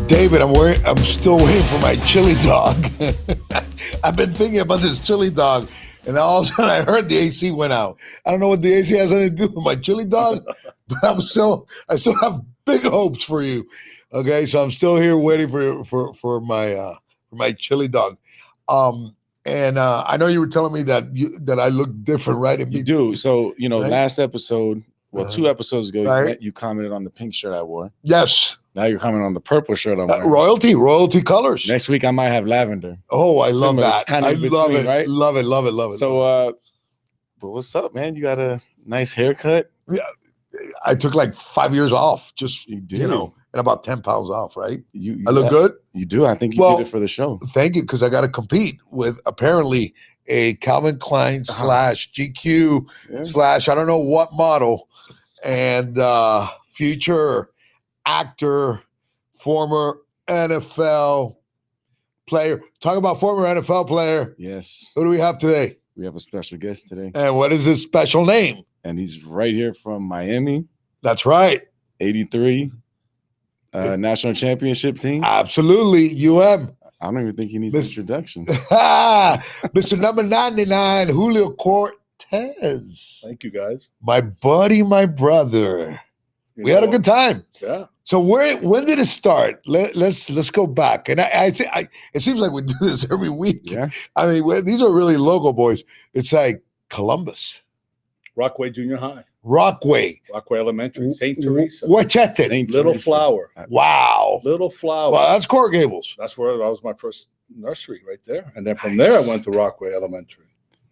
David, I'm still waiting for my chili dog. I've been thinking about this chili dog, and all of a sudden I heard the AC went out. I don't know what the AC has anything to do with my chili dog, but I still have big hopes for you. Okay, so I'm still here waiting for my chili dog. And I know you were telling me that I look different, right? You do. So, right? Last episode, 2 episodes ago, right? you commented on the pink shirt I wore. Yes. Now you're commenting on the purple shirt I'm wearing. Royalty colors. Next week I might have lavender. Oh, I love that. It's kind of love between, it. Right? Love it. So, but what's up, man? You got a nice haircut. Yeah, I took like 5 years off, just you did. And about 10 pounds off, right? I look good. You do. I think you did it for the show. Thank you, because I got to compete with apparently a Calvin Klein / GQ / I don't know what model, and future actor, former NFL player. Talk about former NFL player. Yes. Who do we have today? We have a special guest today. And what is his special name? And he's right here from Miami. That's right. 83 national championship team. Absolutely. UM. I don't even think he needs an introduction. Mr. Number 99, Julio Cortes. Thank you, guys. My buddy, my brother. We had a good time. Yeah. So when did it start? Let's go back. And it seems like we do this every week. Yeah. I mean, these are really local boys. It's like Columbus. Rockaway Junior High. Rockaway Elementary. St. Teresa. Wachette. Little Flower. Wow. Little Flower. Well, that's Coral Gables. That's where that was my first nursery right there. And then from there, I went to Rockaway Elementary.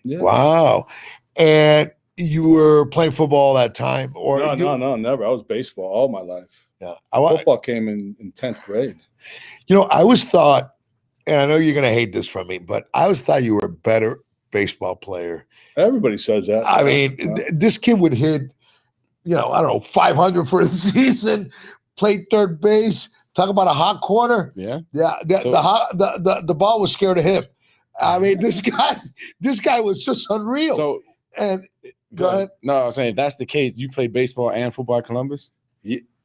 Yeah. Wow. And you were playing football that time? Or No, never. I was baseball all my life. Yeah. Football came in 10th grade. I always thought, and I know you're going to hate this from me, but I always thought you were a better baseball player. Everybody says that. I mean, this kid would hit, I don't know, 500 for the season, played third base. Talk about a hot corner. Yeah. Yeah. The ball was scared of him. I mean, this guy was just unreal. So, and go ahead. No, I'm saying if that's the case, you play baseball and football at Columbus?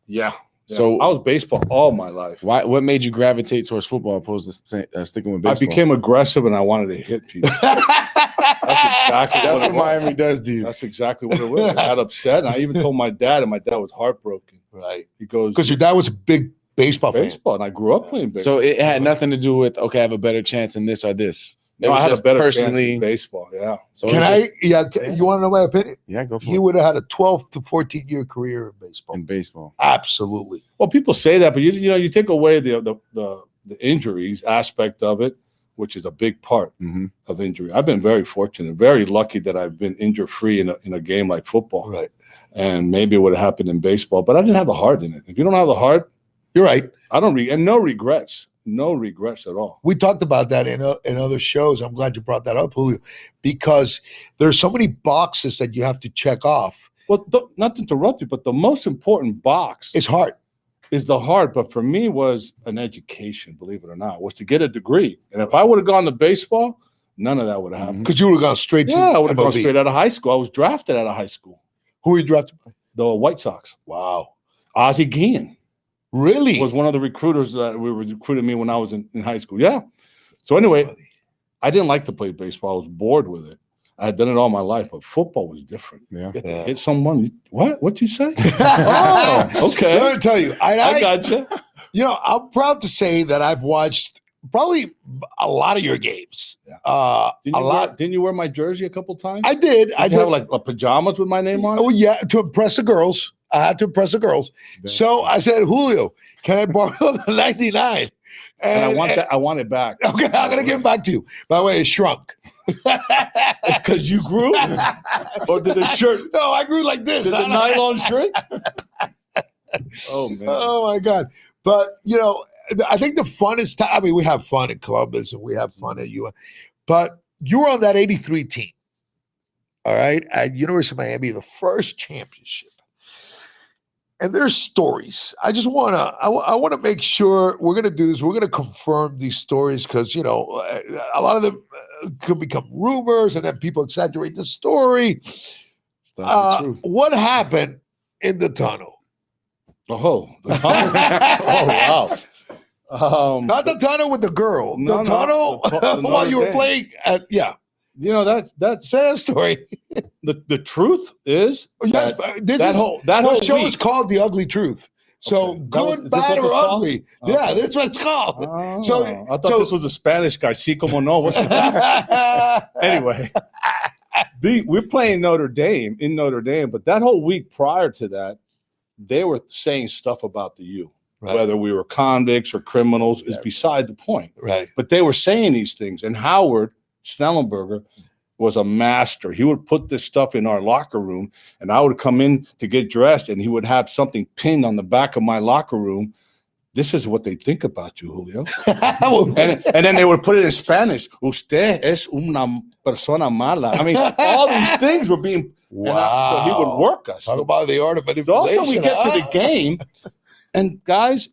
Yeah. So I was baseball all my life. What made you gravitate towards football opposed to sticking with baseball? I became aggressive and I wanted to hit people. That's what Miami does to you. That's exactly what it was. I got upset, and I even told my dad, and my dad was heartbroken. Right. He goes, because your dad was a big baseball fan. And I grew up playing baseball. So it had nothing to do with, okay, I have a better chance in this or this. No, I had a better chance in baseball, yeah. So you want to know my opinion? Yeah, go for it. He would have had a 12 to 14-year career in baseball. Absolutely. Well, people say that, but you take away the injuries aspect of it, which is a big part of injury. I've been very fortunate, very lucky that I've been injury-free in a game like football. Right. And maybe it would have happened in baseball, but I didn't have the heart in it. If you don't have the heart, you're right. I don't and no regrets. No regrets at all. We talked about that in other shows. I'm glad you brought that up, Julio, because there's so many boxes that you have to check off. Well, not to interrupt you, but the most important box is heart. Is the heart. But for me, was an education, believe it or not, was to get a degree. And if I would have gone to baseball, none of that would have happened. Because you would have gone straight to I would have gone straight out of high school. I was drafted out of high school. Who were you drafted by? The White Sox. Wow. Ozzie Guillen. Really? Was one of the recruiters that recruited me when I was in high school. Yeah. So anyway, I didn't like to play baseball. I was bored with it. I had done it all my life, but football was different. Yeah. You had to hit someone. What'd you say? Oh, okay. Let me tell you. I got you. I'm proud to say that I've watched probably a lot of your games. Yeah. Didn't you wear my jersey a couple times? I did. I did have like pajamas with my name on it? Oh, yeah, to impress the girls. I had to impress the girls. So I said, Julio, can I borrow the 99? And I want it back. Okay, I'm going to give it back to you. By the way, it shrunk. It's because you grew? Or did the shirt? No, I grew like this. Did the nylon shrink? Oh, man. Oh, my God. But, I think the funnest time, I mean, we have fun in Columbus and we have fun at UM. But you were on that 83 team, all right, at University of Miami, the first championship. And there's stories. I just want to, I want to make sure we're going to do this. We're going to confirm these stories because, a lot of them could become rumors and then people exaggerate the story. What happened in the tunnel? Oh, the tunnel. Oh, wow. Not the tunnel with the girl. No, the no, tunnel the while you were Notre Dame. playing. Yeah, You know, that's say that story. the truth is Yes, that, this that is whole the show week. is called The Ugly Truth. So Okay. good, Is this bad, what or it's called? ugly. Yeah, Okay. that's what it's called. Oh, So I thought this was a Spanish guy. Sí, como no. What's anyway, we're playing Notre Dame in Notre Dame, but that whole week prior to that, they were saying stuff about the U. Right. Whether we were convicts or criminals is beside the point. Right. But they were saying these things. And Howard Schnellenberger was a master. He would put this stuff in our locker room, and I would come in to get dressed, and he would have something pinned on the back of my locker room. This is what they think about you, Julio. and then they would put it in Spanish. Usted es una persona mala. I mean, all these things were being. Wow. So he would work us. Talk about the art of So manipulation. also, we get to the game, and guys,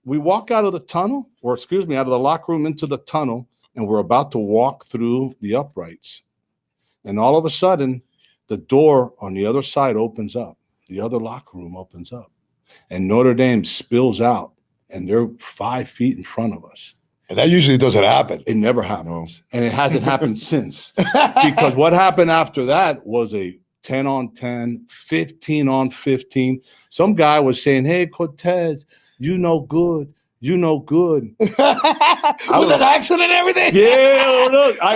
we walk out of the tunnel, or excuse me, out of the locker room into the tunnel, and we're about to walk through the uprights. And all of a sudden, the door on the other side opens up. The other locker room opens up. And Notre Dame spills out, and they're 5 feet in front of us. And that usually doesn't happen. It never happens. And it hasn't happened since. Because what happened after that was a 10-on-10, 15-on-15. Some guy was saying, hey, Cortes, you know good. You know good. With an accent and everything? Yeah, look, an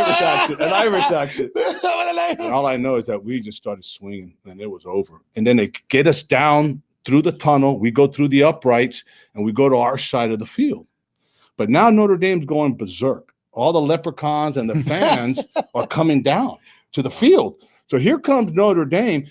Irish accent. And all I know is that we just started swinging, and it was over. And then they get us down through the tunnel. We go through the uprights, and we go to our side of the field. But now Notre Dame's going berserk. All the leprechauns and the fans are coming down to the field. So here comes Notre Dame.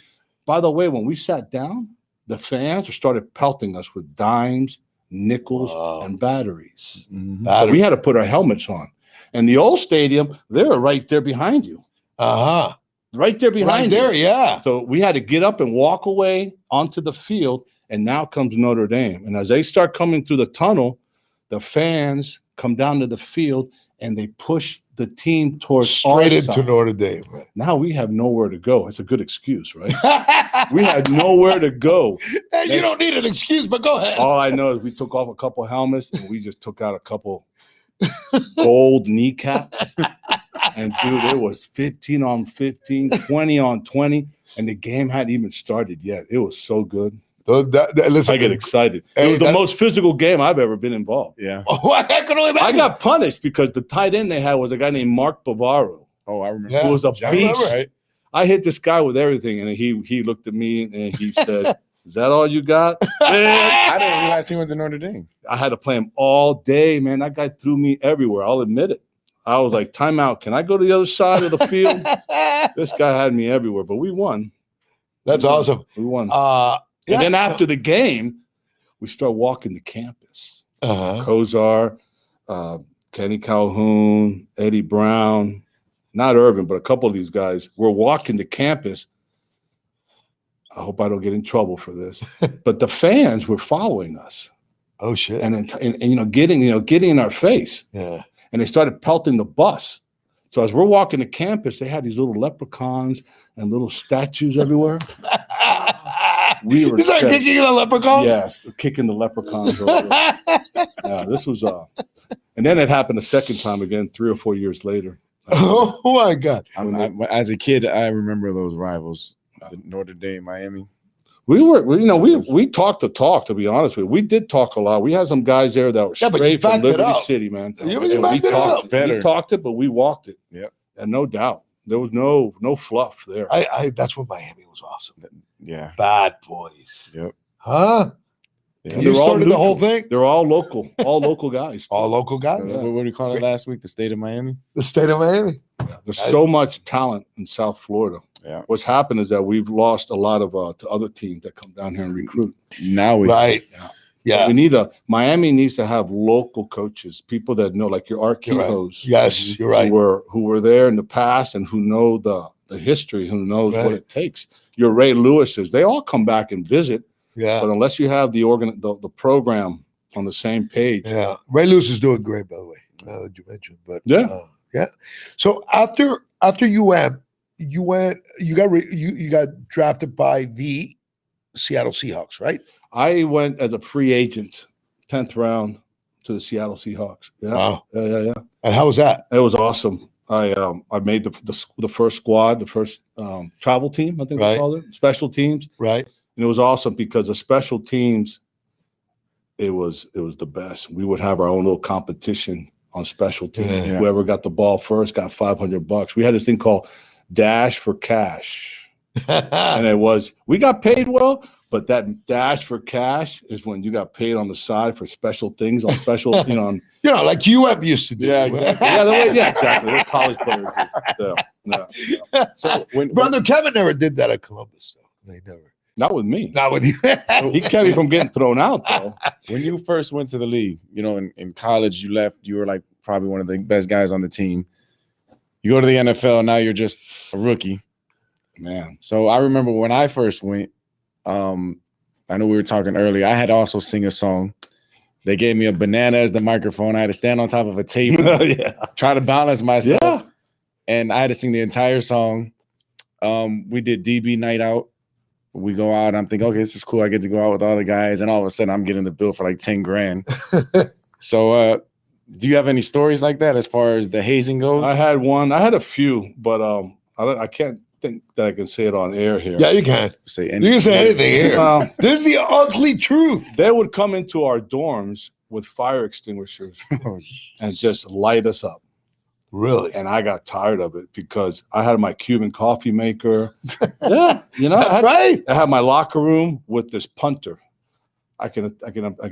By the way, when we sat down, the fans started pelting us with dimes, nickels, and batteries. Mm-hmm. We had to put our helmets on. And the old stadium, they were right there behind you. Uh-huh. Right there behind you. Right there, yeah. So we had to get up and walk away onto the field, and now comes Notre Dame. And as they start coming through the tunnel, the fans come down to the field, and they push the team towards straight our into side. Notre Dame. Right. Now we have nowhere to go. It's a good excuse, right? We had nowhere to go. Hey, you don't need an excuse, but go ahead. All I know is we took off a couple helmets, and we just took out a couple gold kneecaps. And dude, it was 15-on-15, 20-on-20, and the game hadn't even started yet. It was so good. Listen, I get excited. Hey, it was the most physical game I've ever been involved. Yeah. Oh, I can only imagine. I got punished because the tight end they had was a guy named Mark Bavaro. Oh, I remember. Yeah. Who was a I beast. remember. Right? I hit this guy with everything, and he looked at me and he said, "Is that all you got?" I didn't realize he went to Notre Dame. I had to play him all day, man. That guy threw me everywhere. I'll admit it. I was like, timeout. Can I go to the other side of the field? This guy had me everywhere, but we won. That's awesome. We won. Yeah. And then after the game, we start walking the campus. Uh-huh. Kozar, Kenny Calhoun, Eddie Brown, not Irvin, but a couple of these guys were walking the campus. I hope I don't get in trouble for this, but the fans were following us. Oh shit! And getting in our face. Yeah. And they started pelting the bus. So as we're walking the campus, they had these little leprechauns and little statues everywhere. We were You started kicking a leprechaun? Yes, kicking the leprechauns over. Yeah, this was and then it happened a second time again 3 or 4 years later. Oh my God! As a kid, I remember those rivals, the Notre Dame, Miami. We talked the talk, to be honest with you. We did talk a lot. We had some guys there that were Yeah, but you straight from backed it Liberty up. City, man. You And backed it up. We talked it, but we walked it. Yep. And no doubt. There was no fluff there. That's what Miami was awesome. Yeah. Bad boys. Yep. Huh? Yeah. You started the whole thing? They're all local guys. All local guys? What did we call it last week? The state of Miami? The state of Miami? Yeah, there's so much talent in South Florida. Yeah. What's happened is that we've lost a lot of to other teams that come down here and recruit. Now we Right. Yeah. We need Miami needs to have local coaches, people that know, like your Arquijos. Yes, you're right. Who were there in the past and who know the history, who knows Right. what it takes. Your Ray Lewis's, they all come back and visit, Yeah. but unless you have the program on the same page. Yeah. Ray Lewis is doing great, by the way. Now that you mentioned, but Yeah. yeah. So after UM, you got drafted by the Seattle Seahawks, right? I went as a free agent, 10th round to the Seattle Seahawks. Yeah. Wow. Yeah. And how was that? It was awesome. I made the first squad, the first travel team, I think they called it, special teams. Right. And it was awesome because the special teams, it was the best. We would have our own little competition on special teams. Yeah. Whoever got the ball first got $500. We had this thing called Dash for Cash. And we got paid well, but that Dash for Cash is when you got paid on the side for special things on special, like UM used to do. Yeah, exactly. Exactly. They're college players. Yeah. So Brother Kevin never did that at Columbus, though. They never. Not with me. Not with you. He kept me from getting thrown out, though. when you first went to the league, in college, you left, you were like probably one of the best guys on the team. You go to the NFL, now you're just a rookie. Man. So I remember when I first went, I know we were talking earlier, I had to also sing a song. They gave me a banana as the microphone. I had to stand on top of a table, try to balance myself. Yeah. And I had to sing the entire song. We did DB night out. We go out and I'm thinking, okay, this is cool. I get to go out with all the guys. And all of a sudden I'm getting the bill for like 10 grand. So do you have any stories like that as far as the hazing goes? I had one. I had a few, but I can't think that I can say it on air here. Yeah, you can. Say You can say anything here. This is the ugly truth. They would come into our dorms with fire extinguishers and just light us up. Really? And I got tired of it because I had my Cuban coffee maker. Yeah, I had my locker room with this punter. I can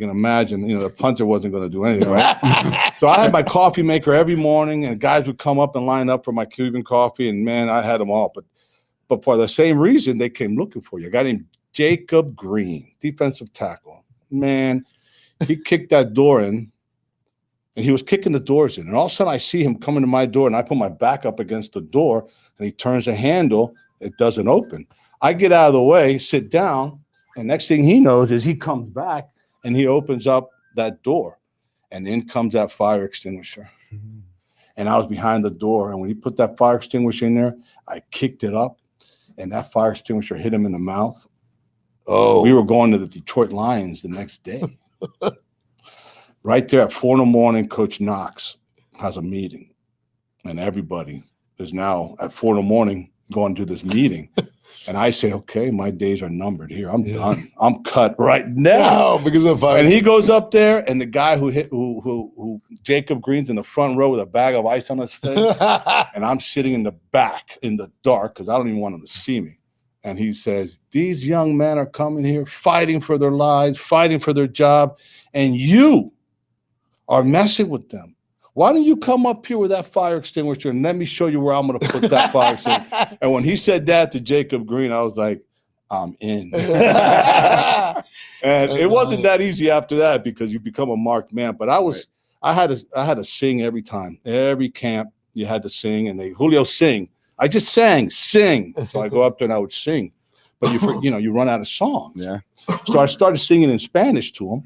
imagine, the punter wasn't going to do anything, right? So I had my coffee maker every morning, and guys would come up and line up for my Cuban coffee, and man, I had them all. But for the same reason, they came looking for you. A guy named Jacob Green, defensive tackle. Man, he kicked that door in. And he was kicking the doors in. And all of a sudden, I see him coming to my door, and I put my back up against the door, and he turns the handle. It doesn't open. I get out of the way, sit down, and next thing he knows is he comes back, and he opens up that door, and in comes that fire extinguisher. And I was behind the door, and when he put that fire extinguisher in there, I kicked it up, and that fire extinguisher hit him in the mouth. Oh. We were going to the Detroit Lions the next day. Right there at 4 a.m, Coach Knox has a meeting, and everybody is now at 4 a.m. going to this meeting. And I say, okay, my days are numbered here. I'm done. I'm cut right now. No, because of fire. And he goes up there, and the guy who Jacob Green's in the front row with a bag of ice on his face, and I'm sitting in the back in the dark because I don't even want him to see me. And he says, these young men are coming here fighting for their lives, fighting for their job, and you are messing with them. Why don't you come up here with that fire extinguisher and let me show you where I'm going to put that fire extinguisher? And when he said that to Jacob Green, I was like, I'm in. And it wasn't that easy after that because you become a marked man. But I had to sing every time. Every camp you had to sing, and Julio sing. I just sing. So I go up there and I would sing. But you run out of songs. Yeah. So I started singing in Spanish to him.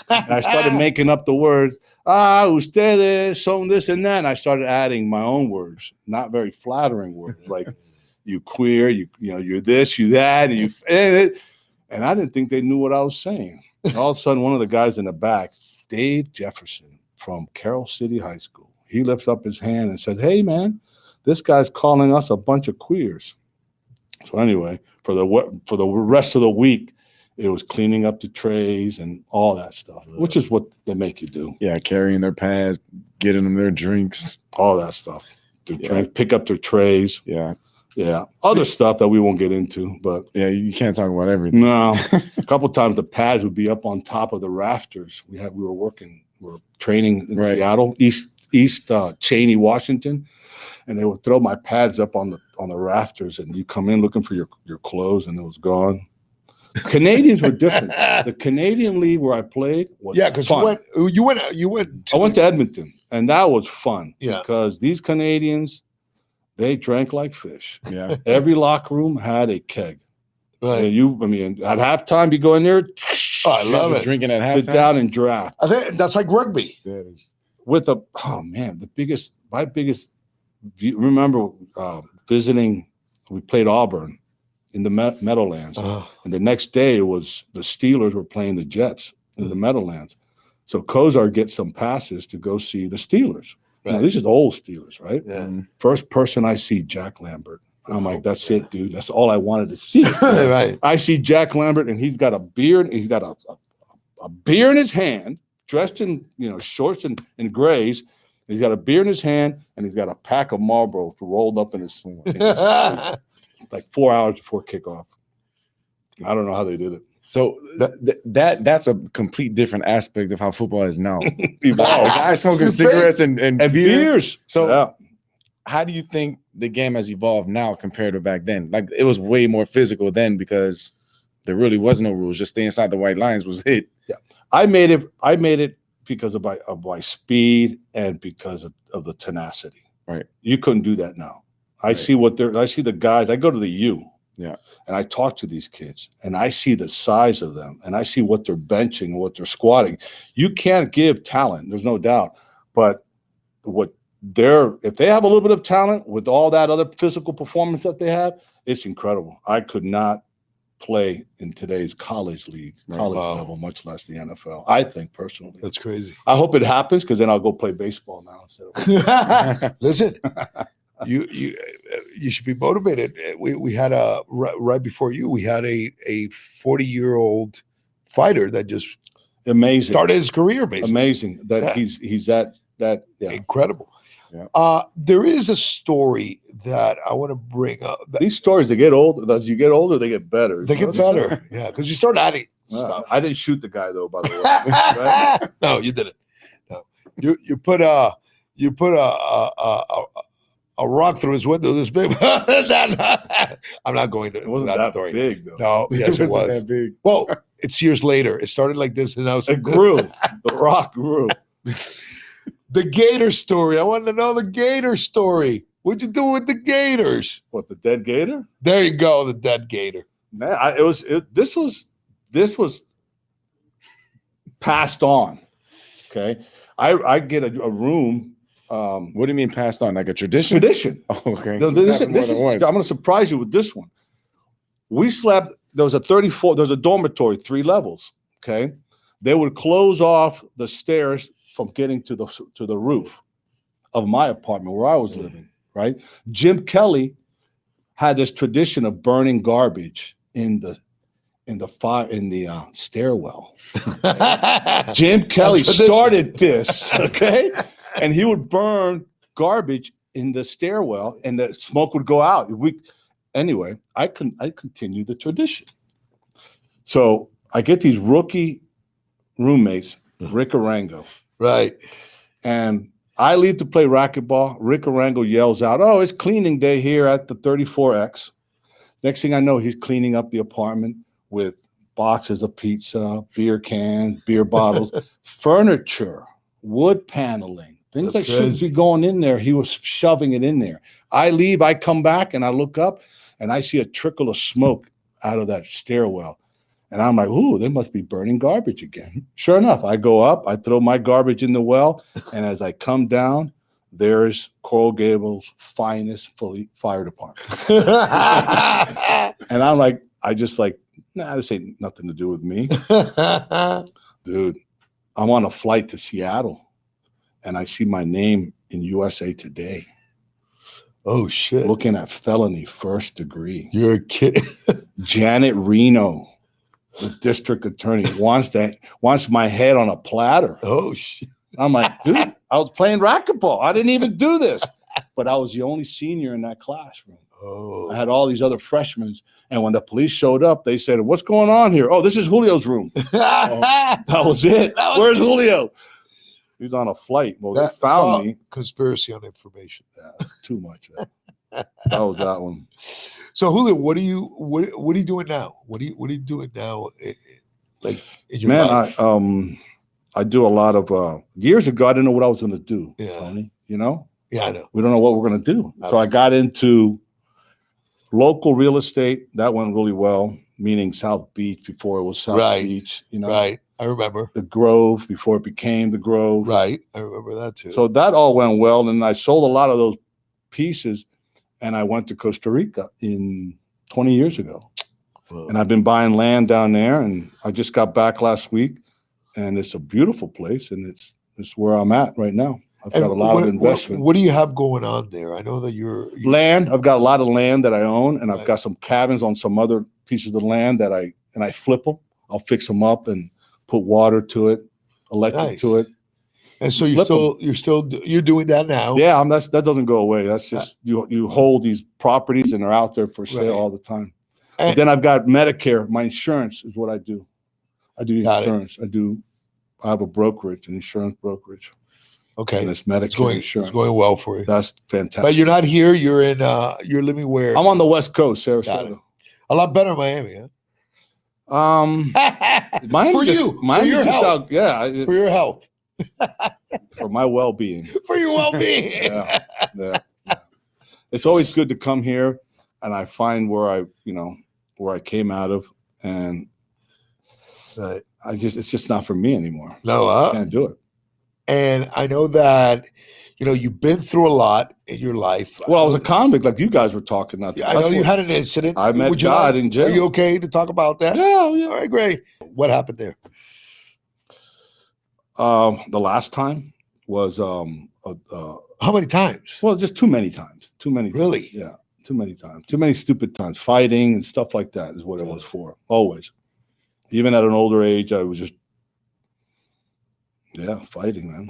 And I started making up the words, ustedes son this and that. And I started adding my own words, not very flattering words, like you queer, you're this, you that, and I didn't think they knew what I was saying. And all of a sudden, one of the guys in the back, Dave Jefferson from Carroll City High School, he lifts up his hand and says, hey, man, this guy's calling us a bunch of queers. So anyway, for the rest of the week, it was cleaning up the trays and all that stuff, which is what they make you do. Yeah, carrying their pads, getting them their drinks. All that stuff. Pick up their trays. Yeah. Yeah. Other stuff that we won't get into, but. Yeah, you can't talk about everything. No. A couple of times the pads would be up on top of the rafters. We were training in Seattle, East Cheney, Washington. And they would throw my pads up on the rafters, and you come in looking for your clothes, and it was gone. Canadians were different. The Canadian league where I played was fun. You went. I went to Edmonton, and that was fun. Yeah. Because these Canadians, they drank like fish. Yeah. Every locker room had a keg. Right. And at halftime, you go in there. Oh, I love it. Drinking at halftime. Sit down and draft. I think that's like rugby. My biggest. Remember visiting, we played Auburn in the Meadowlands. And the next day was the Steelers were playing the Jets in the Meadowlands. So Kozar gets some passes to go see the Steelers. Right. Now, these are the old Steelers, right? Yeah. First person I see, Jack Lambert. I'm like, that's it, dude. That's all I wanted to see. Right. I see Jack Lambert, and he's got a beard. He's got a beer in his hand, dressed in shorts and grays. He's got a beer in his hand, and he's got a pack of Marlboro rolled up in his sleeve. Like 4 hours before kickoff. I don't know how they did it. So that's a complete different aspect of how football is now. Guys smoking cigarettes and beers. So how do you think the game has evolved now compared to back then? Like, it was way more physical then because there really was no rules. Just stay inside the white lines was it. Yeah, I made it because of my speed and because of the tenacity. Right. You couldn't do that now. I see the guys. I go to the U. Yeah. And I talk to these kids, and I see the size of them, and I see what they're benching and what they're squatting. You can't give talent, there's no doubt, but if they have a little bit of talent with all that other physical performance that they have, it's incredible. I could not play in today's college level, much less the NFL. I think personally, That's crazy. I hope it happens because then I'll go play baseball now instead of. Listen, you should be motivated. We had right before you, we had a 40-year-old fighter that just Amazing started his career, basically. Amazing that he's that incredible. Yeah. There is a story that I want to bring up. These stories, they get old. As you get older, they get better. They get better, yeah, because you start adding stuff. I didn't shoot the guy though, by the way. Right? No, you didn't. No, you put a rock through his window this big. I'm not going to It wasn't that that story. big though. No, yes, it wasn't was. that big. Well, it's years later. It started like this, and I was It grew. The rock grew. The Gator story. I wanted to know the Gator story. What'd you do with the Gators? What, the dead gator? There you go, the dead Gator. Man, this was passed on. Okay, I get a room. What do you mean passed on? Like a tradition? Tradition. Oh, okay. No, I'm going to surprise you with this one. We slept. There was a 34. There was a dormitory, 3 levels. Okay, they would close off the stairs from getting to the roof of my apartment where I was living. Right, Jim Kelly had this tradition of burning garbage in the stairwell. Jim Kelly started this. Okay. And he would burn garbage in the stairwell, and the smoke would go out. Anyway, I continue the tradition. So I get these rookie roommates, Rick Arango. Right. And I leave to play racquetball. Rick Arango yells out, "Oh, it's cleaning day here at the 34X." Next thing I know, he's cleaning up the apartment with boxes of pizza, beer cans, beer bottles, furniture, wood paneling. Things that shouldn't be going in there, he was shoving it in there. I leave, I come back, and I look up, and I see a trickle of smoke out of that stairwell. And I'm like, ooh, they must be burning garbage again. Sure enough, I go up, I throw my garbage in the well, and as I come down, there's Coral Gables' finest fire department. And I'm like, nah, this ain't nothing to do with me. Dude, I'm on a flight to Seattle. And I see my name in USA Today. Oh, shit. Looking at felony first degree. You're a kid. Janet Reno, the district attorney, wants my head on a platter. Oh, shit. I'm like, dude, I was playing racquetball. I didn't even do this. But I was the only senior in that classroom. Oh. I had all these other freshmen. And when the police showed up, they said, "What's going on here?" "Oh, this is Julio's room." That was it. Where's Julio? He's on a flight. Well, they found me. Conspiracy on information. Yeah, too much. That was that one. So Julio, what are you doing now? What are you doing now? Like in your life? I do a lot of years ago. I didn't know what I was going to do. Yeah. Tony, you know. Yeah, I know. We don't know what we're going to do. So I got into local real estate. That went really well. Meaning South Beach before it was South Beach. You know. Right. I remember. The Grove before it became the Grove. Right. I remember that too. So that all went well. And I sold a lot of those pieces and I went to Costa Rica 20 years ago. Wow. And I've been buying land down there. And I just got back last week. and it's a beautiful place, and it's where I'm at right now. I've got a lot of investment. What do you have going on there? I know that you're Land. I've got a lot of land that I own, and Right. I've got some cabins on some other pieces of land that I flip them. I'll fix them up and put water to it, electric Nice. to it. and so you're doing that now. Yeah, that doesn't go away. That's just you hold these properties and they're out there for sale Right. all the time. And- But then I've got Medicare. My insurance is what I do. I do Got it. insurance. I have a brokerage, an insurance brokerage, Okay. and it's Medicare insurance. It's going well for you. That's fantastic. But you're not here. You're in. You're living where? I'm on the West Coast, Got it. Sarasota. A lot better in Miami, huh? Miami For just, you, Miami for your just health, for your health, my well-being. for your well-being. Yeah. It's always good to come here, and I find where I came out of, and it's just not for me anymore. No, I can't do it. and I know that you've been through a lot in your life. Well, I was a convict, like you guys were talking. I know you had an incident. I met Would you God in jail. Are you okay to talk about that? Yeah. All right, great. What happened there? The last time was How many times? well, just too many times. Too many. Really? Yeah, too many times. Too many stupid times. Fighting and stuff like that is what it was for. Always. Even at an older age, I was just fighting, man.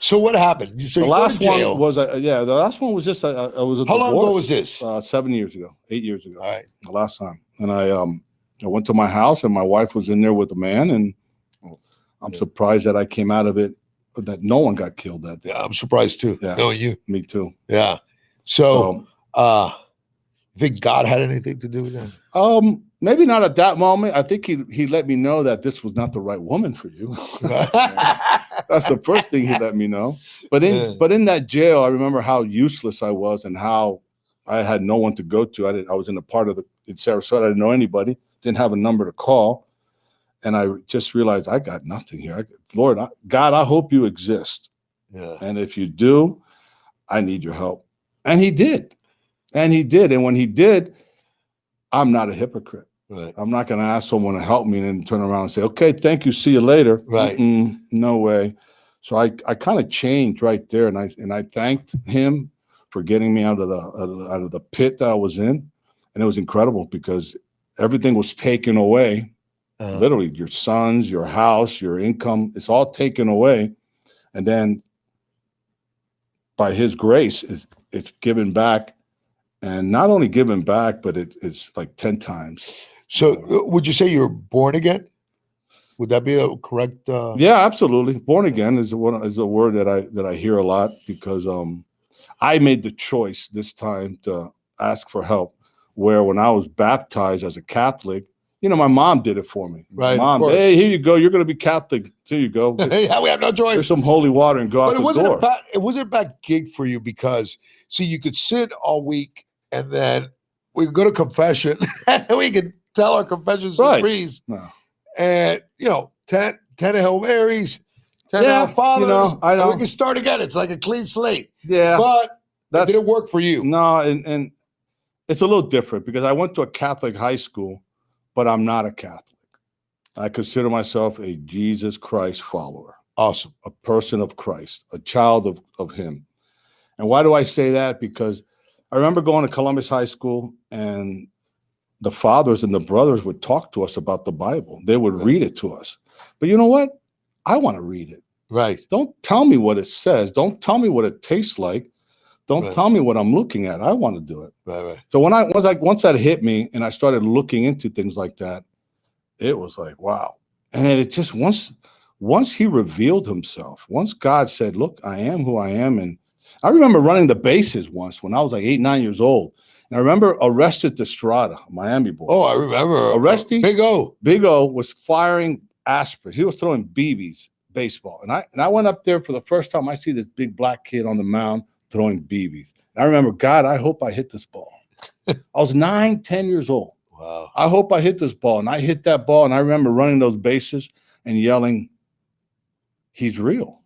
So what happened? So The you go last to jail. one was the last one was just I was a How long ago divorce, was this? 7 years ago, 8 years ago. All right. The last time, and I went to my house, and my wife was in there with a man, and I'm surprised that I came out of it, that no one got killed that day. Yeah, I'm surprised too. Yeah. Knowing you. Me too. Yeah. So, you think God had anything to do with that? Maybe not at that moment. I think he let me know that this was not the right woman for you. That's the first thing he let me know. But in that jail, I remember how useless I was and how I had no one to go to. I was in in Sarasota. I didn't know anybody. Didn't have a number to call. And I just realized I got nothing here. Lord, God, I hope you exist. Yeah. And if you do, I need your help. And he did. And when he did, I'm not a hypocrite. Right. I'm not going to ask someone to help me and then turn around and say, okay, thank you. See you later. Right. No way. So I kind of changed right there. And I thanked him for getting me out of the pit that I was in. And it was incredible because everything was taken away. Literally your sons, your house, your income, it's all taken away. And then by his grace, it's given back, and not only given back, but it's like 10 times. So would you say you're born again? Would that be a correct? Yeah, absolutely. Born again is a word that I hear a lot because I made the choice this time to ask for help, where when I was baptized as a Catholic, my mom did it for me. Right. Mom, hey, here you go. You're going to be Catholic. Here you go. Yeah, we have no choice. There's some holy water and go out the door. It wasn't a bad gig for you because, see, you could sit all week and then we could go to confession and we could tell our confessions to the priest. No. And, 10 Hail Marys, 10 Hail Fathers. I know. And we can start again. It's like a clean slate. Yeah. But it didn't work for you. No, and it's a little different because I went to a Catholic high school, but I'm not a Catholic. I consider myself a Jesus Christ follower. Awesome. A person of Christ, a child of him. And why do I say that? Because I remember going to Columbus High School and the fathers and the brothers would talk to us about the Bible. They would read it to us. But you know what? I want to read it. Right. Don't tell me what it says. Don't tell me what it tastes like. Don't tell me what I'm looking at. I want to do it. Right. So once that hit me and I started looking into things like that, it was like, wow. And it just once he revealed himself, once God said, look, I am who I am. And I remember running the bases once when I was like 8, 9 years old. And I remember Orestes Estrada, Miami boy. Oh, I remember. Orestes. Big O. Big O was firing aspirin. He was throwing BBs, baseball. And I went up there for the first time. I see this big black kid on the mound throwing BBs. And I remember, God, I hope I hit this ball. I was 9, 10 years old. Wow. I hope I hit this ball. And I hit that ball. And I remember running those bases and yelling, he's real.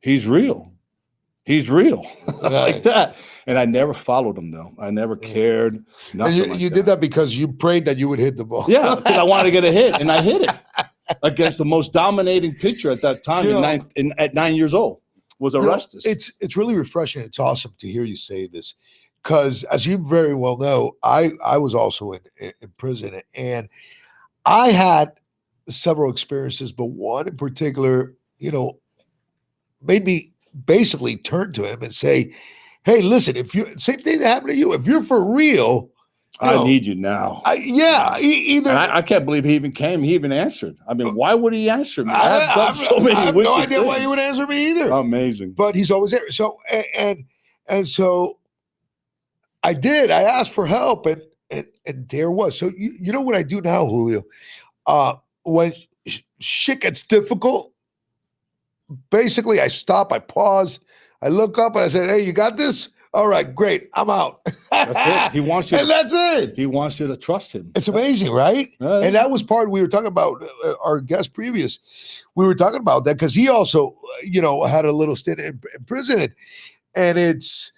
He's real. He's real. Like that. And I never followed him, though. I never cared. And you did that because you prayed that you would hit the ball. Yeah, because I wanted to get a hit, and I hit it. against the most dominating pitcher at that time at 9 years old was Orestes. It's really refreshing. It's awesome to hear you say this because, as you very well know, I was also in prison, and I had several experiences, but one in particular, made me basically turn to him and say, "Hey, listen, same thing that happened to you. If you're for real, I need you now." Either. And I can't believe he even came. He even answered. I mean, why would he answer me? I have no idea why he would answer me either. Amazing. But he's always there. So and so I did. I asked for help, and there was. So you know what I do now, Julio? When shit gets difficult, basically I stop, I pause, I look up, and I say, "Hey, you got this? All right, great. I'm out." That's it. He wants you, and that's it. He wants you to trust him. It's amazing, right? And that was part we were talking about. Our guest previous, we were talking about that because he also, had a little stint in prison, and it's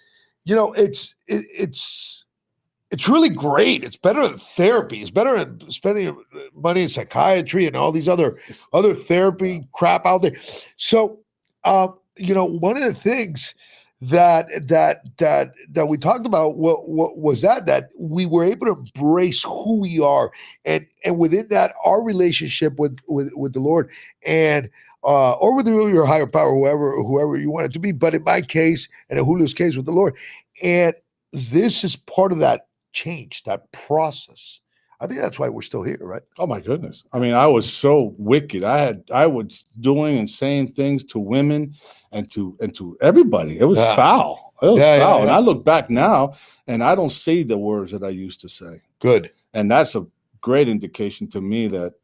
really great. It's better than therapy. It's better than spending money in psychiatry and all these other therapy crap out there. So, one of the things that we talked about was that we were able to embrace who we are, and within that, our relationship with the Lord and or with your higher power, whoever you want it to be. But in my case, and in Julio's case, with the Lord, and this is part of that change, that process. I think that's why we're still here, right? Oh my goodness! I mean, I was so wicked. I was doing and saying things to women and to everybody. It was foul. It was foul. And I look back now, and I don't say the words that I used to say. Good. And that's a great indication to me that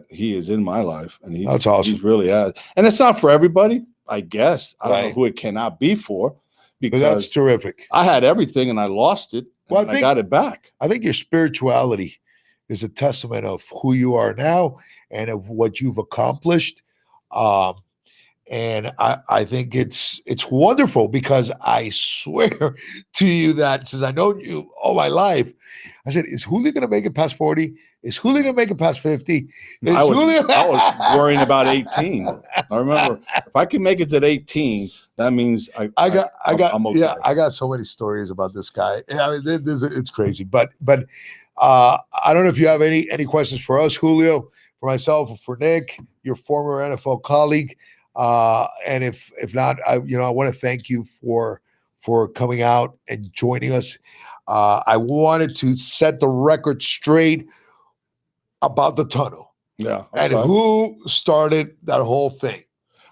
he is in my life, and that's awesome. He really has. And it's not for everybody, I guess. I don't know who it cannot be for, because that's terrific. I had everything and I lost it. Well, I got it back. I think your spirituality is a testament of who you are now and of what you've accomplished. And I think it's wonderful, because I swear to you that since I know you all my life, I said, is Julio going to make it past 40? Is Julio going to make it past 50? I was worrying about 18. I remember, if I can make it to 18, that means I'm okay. I got so many stories about this guy. I mean, it's crazy. But I don't know if you have any questions for us, Julio, for myself, or for Nick, your former NFL colleague. And if not, I want to thank you for coming out and joining us. I wanted to set the record straight about the tunnel. Yeah. And who started that whole thing?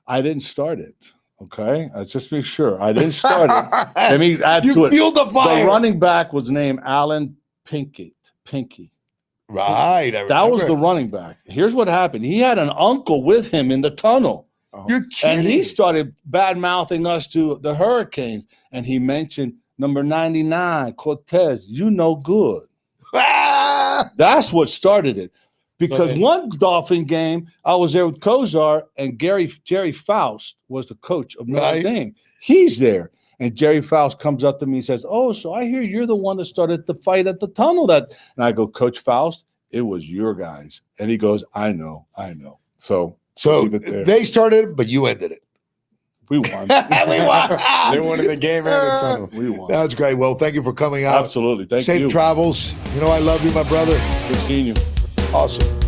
I didn't start it. Okay. Let's just be sure. I didn't start it. Let me add to it. You feel the fire. The running back was named Alan Pinky. Right. That was the running back. Here's what happened. He had an uncle with him in the tunnel. You're kidding. And he started bad-mouthing us to the Hurricanes. And he mentioned number 99, Cortes, good. That's what started it. Because one Dolphin game, I was there with Kozar, and Jerry Faust was the coach of Notre Dame. He's there. And Jerry Faust comes up to me and says, "Oh, so I hear you're the one that started the fight at the tunnel." And I go, "Coach Faust, it was your guys." And he goes, I know. So they started, but you ended it. We won. We won. They wanted the game and the tunnel. We won. That's great. Well, thank you for coming out. Absolutely. Thank you. Safe travels. I love you, my brother. Good seeing you. Awesome.